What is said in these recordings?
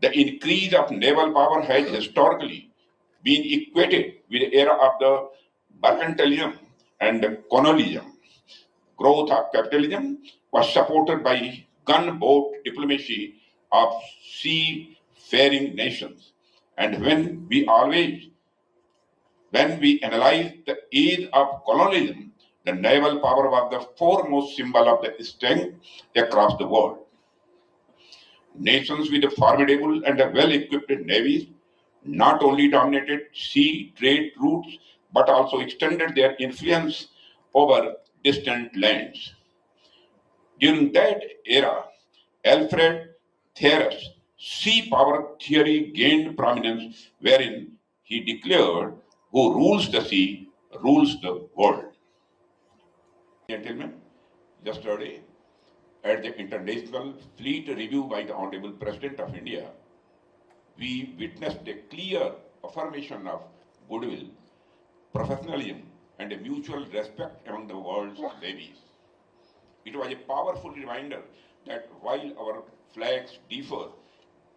The increase of naval power has historically been equated with the era of the mercantilism and colonialism. Growth of capitalism was supported by gunboat diplomacy of seafaring nations. And when we analyze the age of colonialism, the naval power was the foremost symbol of the strength across the world. Nations with formidable and well-equipped navies not only dominated sea trade routes but also extended their influence over distant lands. During that era, Alfred Thier's sea power theory gained prominence, wherein he declared, "Who rules the sea rules the world." Gentlemen, yesterday at the International Fleet Review by the Honorable President of India, we witnessed a clear affirmation of goodwill, professionalism, and a mutual respect among the world's navies. It was a powerful reminder that while our flags differ,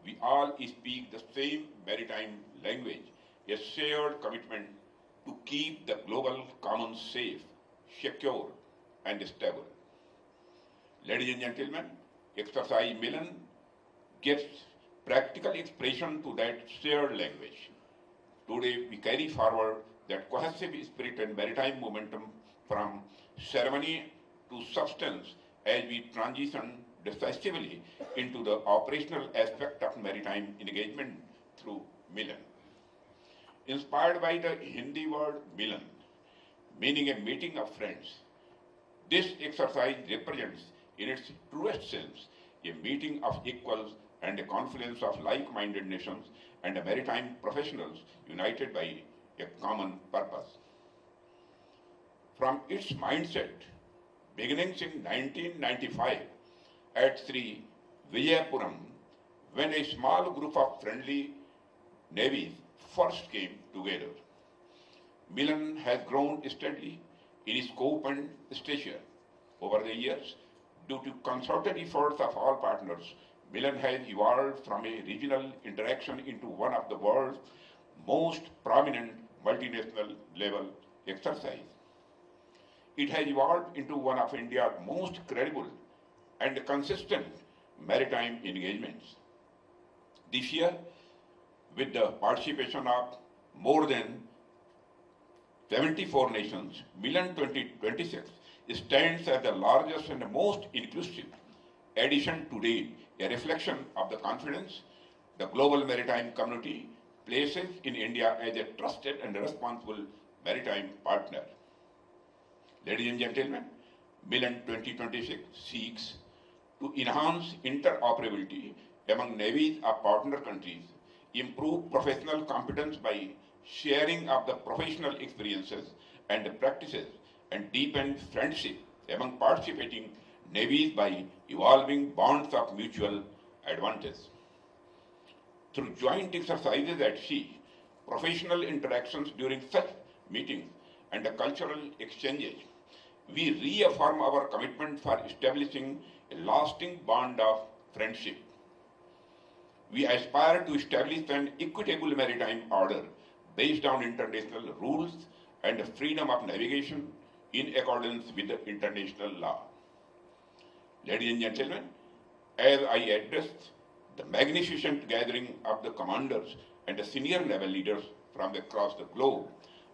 we all speak the same maritime language, a shared commitment to keep the global commons safe, secure, and stable. Ladies and gentlemen, exercise Milan gives practical expression to that shared language. Today, we carry forward that cohesive spirit and maritime momentum from ceremony to substance as we transition decisively into the operational aspect of maritime engagement through Milan. Inspired by the Hindi word Milan, meaning a meeting of friends, this exercise represents, in its truest sense, a meeting of equals and a confluence of like-minded nations and maritime professionals united by a common purpose. From its mindset, beginning in 1995 at Sri Vijayapuram, when a small group of friendly navies first came together. Milan has grown steadily in scope and stature. Over the years, due to concerted efforts of all partners, Milan has evolved from a regional interaction into one of the world's most prominent multinational level exercise. It has evolved into one of India's most credible and consistent maritime engagements. This year, with the participation of more than 74 nations, Milan 2026 stands as the largest and most inclusive edition to date, a reflection of the confidence the global maritime community places in India as a trusted and responsible maritime partner. Ladies and gentlemen, Milan 2026 seeks to enhance interoperability among navies of partner countries, improve professional competence by sharing of the professional experiences and practices, and deepen friendship among participating navies by evolving bonds of mutual advantage. Through joint exercises at sea, professional interactions during such meetings, and cultural exchanges, we reaffirm our commitment for establishing a lasting bond of friendship. We aspire to establish an equitable maritime order based on international rules and freedom of navigation in accordance with the international law. Ladies and gentlemen, as I address the magnificent gathering of the commanders and the senior naval leaders from across the globe,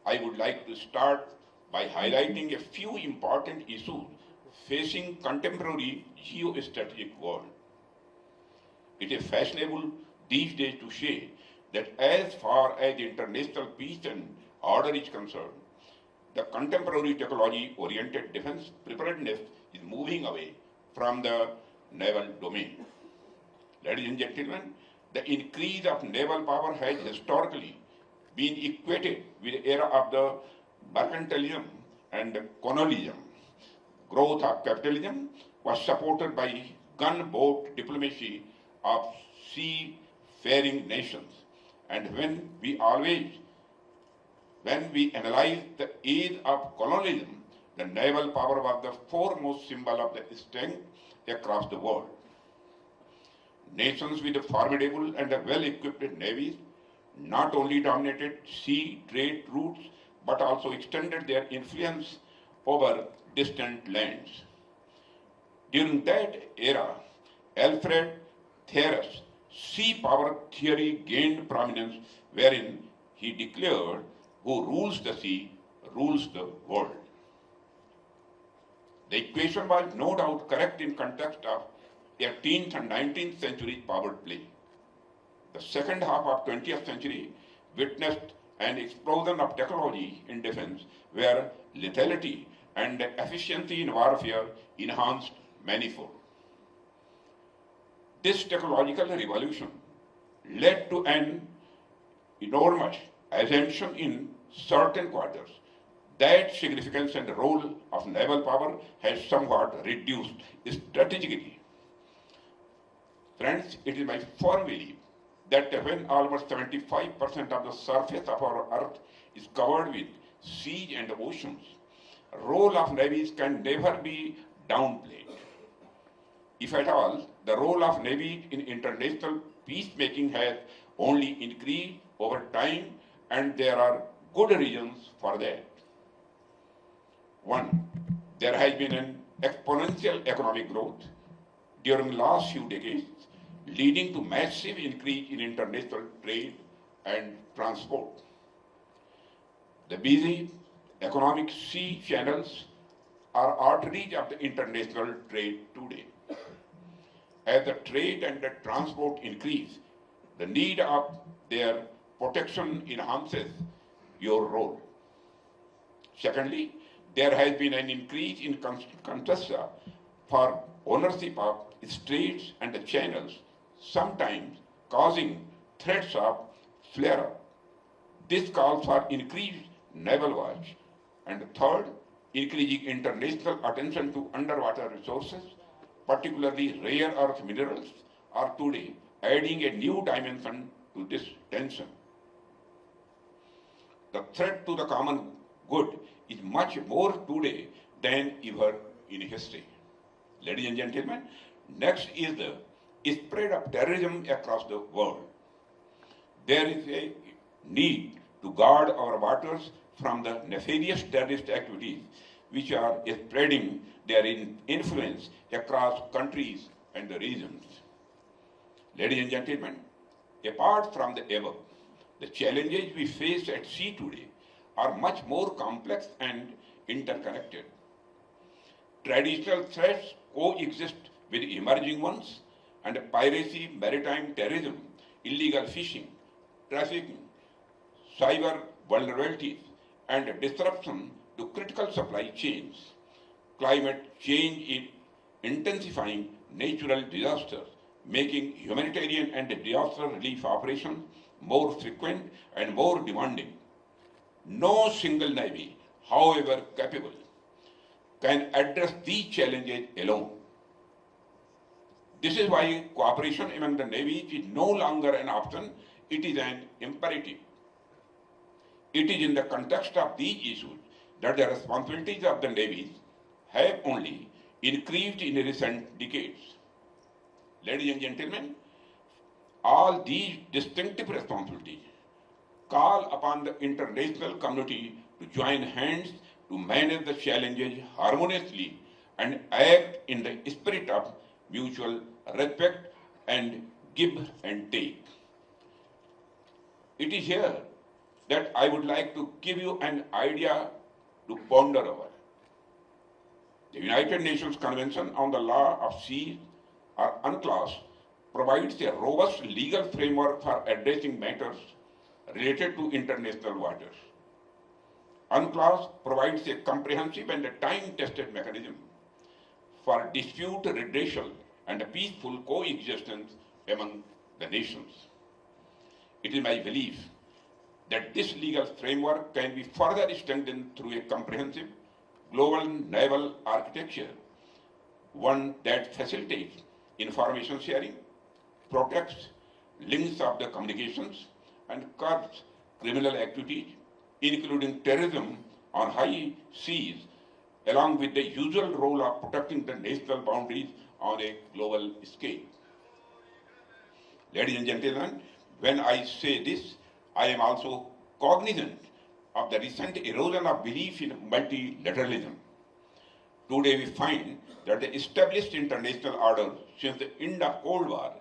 I would like to start by highlighting a few important issues facing contemporary geostrategic world. It is fashionable these days to say that as far as international peace and order is concerned, the contemporary technology-oriented defense preparedness is moving away from the naval domain. Ladies and gentlemen, the increase of naval power has historically been equated with the era of the mercantilism and colonialism. Growth of capitalism was supported by gunboat diplomacy of seafaring nations. And when we analyze the age of colonialism, the naval power was the foremost symbol of the strength across the world. Nations with a formidable and a well-equipped navies not only dominated sea trade routes but also extended their influence over distant lands. During that era, Alfred Thier's sea power theory gained prominence, wherein he declared, "Who rules the sea rules the world." The equation was no doubt correct in context of 18th and 19th century power play. The second half of 20th century witnessed an explosion of technology in defense where lethality and efficiency in warfare enhanced manifold. This technological revolution led to an enormous assumption in certain quarters that significance and role of naval power has somewhat reduced strategically. Friends, it is my firm belief that when almost 75% of the surface of our earth is covered with seas and oceans, role of navies can never be downplayed. If at all, the role of navies in international peacemaking has only increased over time, and there are good reasons for that. One, there has been an exponential economic growth during the last few decades, leading to massive increase in international trade and transport. The busy economic sea channels are arteries of the international trade today. As the trade and the transport increase, the need of their protection enhances your role. Secondly, there has been an increase in contest for ownership of straits and the channels, sometimes causing threats of flare-up. This calls for increased naval watch. And third, increasing international attention to underwater resources, particularly rare earth minerals, are today adding a new dimension to this tension. The threat to the common good is much more today than ever in history. Ladies and gentlemen, next is the spread of terrorism across the world. There is a need to guard our waters from the nefarious terrorist activities which are spreading their influence across countries and the regions. Ladies and gentlemen, apart from the above, the challenges we face at sea today are much more complex and interconnected. Traditional threats coexist with emerging ones, and piracy, maritime terrorism, illegal fishing, trafficking, cyber vulnerabilities, and disruption to critical supply chains. Climate change is intensifying natural disasters, making humanitarian and disaster relief operations more frequent and more demanding. No single navy, however capable, can address these challenges alone. This is why cooperation among the navies is no longer an option, it is an imperative. It is in the context of these issues that the responsibilities of the navies have only increased in recent decades. Ladies and gentlemen, all these distinctive responsibilities call upon the international community to join hands to manage the challenges harmoniously and act in the spirit of mutual respect and give and take. It is here that I would like to give you an idea to ponder over. The United Nations Convention on the Law of Seas, or UNCLOS, provides a robust legal framework for addressing matters related to international waters. UNCLOS provides a comprehensive and a time-tested mechanism for dispute redressal and a peaceful coexistence among the nations. It is my belief that this legal framework can be further strengthened through a comprehensive global naval architecture, one that facilitates information sharing, protects links of the communications, and curbs criminal activities, including terrorism on high seas, along with the usual role of protecting the national boundaries on a global scale. Ladies and gentlemen, when I say this, I am also cognizant of the recent erosion of belief in multilateralism. Today we find that the established international order since the end of Cold War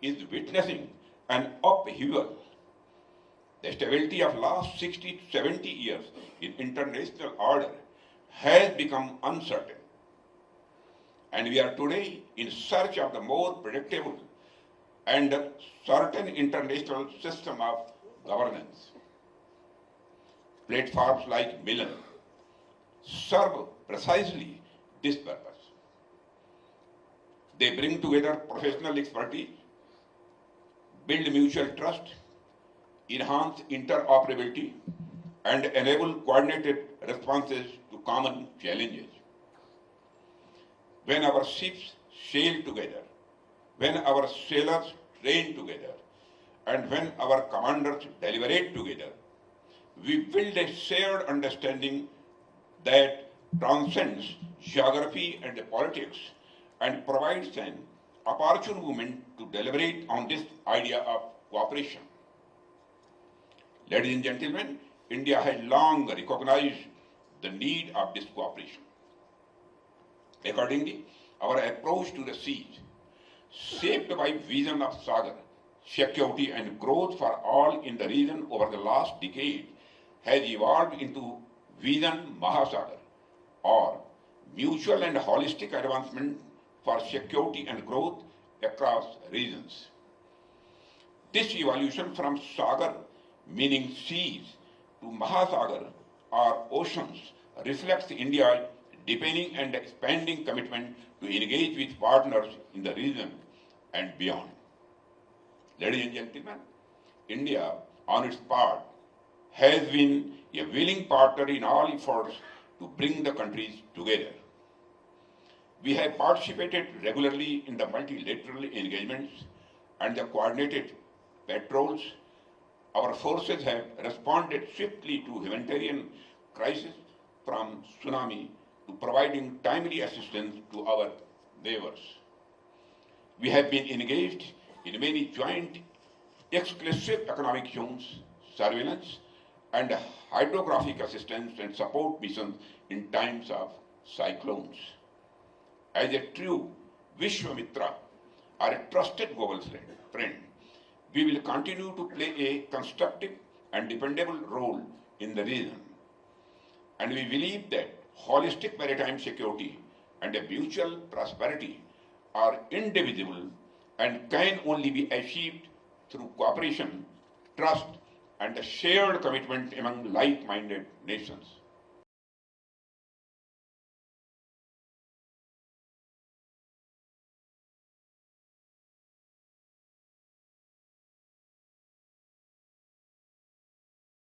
is witnessing an upheaval. The stability of last 60 to 70 years in international order has become uncertain. And we are today in search of the more predictable and certain international system of governance. Platforms like Milan serve precisely this purpose. They bring together professional expertise, build mutual trust, enhance interoperability, and enable coordinated responses to common challenges. When our ships sail together, when our sailors train together, and when our commanders deliberate together, we build a shared understanding that transcends geography and politics and provides an opportune moment to deliberate on this idea of cooperation. Ladies and gentlemen, India has long recognized the need of this cooperation. Accordingly, our approach to the seas, shaped by vision of Sagar, security and growth for all in the region over the last decade, has evolved into Vision Mahasagar, or mutual and holistic advancement for security and growth across regions. This evolution from Sagar, meaning seas, to Mahasagar, or oceans, reflects India's deepening and expanding commitment to engage with partners in the region and beyond. Ladies and gentlemen, India, on its part, has been a willing partner in all efforts to bring the countries together. We have participated regularly in the multilateral engagements and the coordinated patrols. Our forces have responded swiftly to humanitarian crises, from tsunami to providing timely assistance to our neighbors. We have been engaged in many joint exclusive economic zones, surveillance, and hydrographic assistance and support missions in times of cyclones. As a true Vishwamitra, or a trusted global friend, we will continue to play a constructive and dependable role in the region. And we believe that holistic maritime security and a mutual prosperity are indivisible and can only be achieved through cooperation, trust, and a shared commitment among like-minded nations.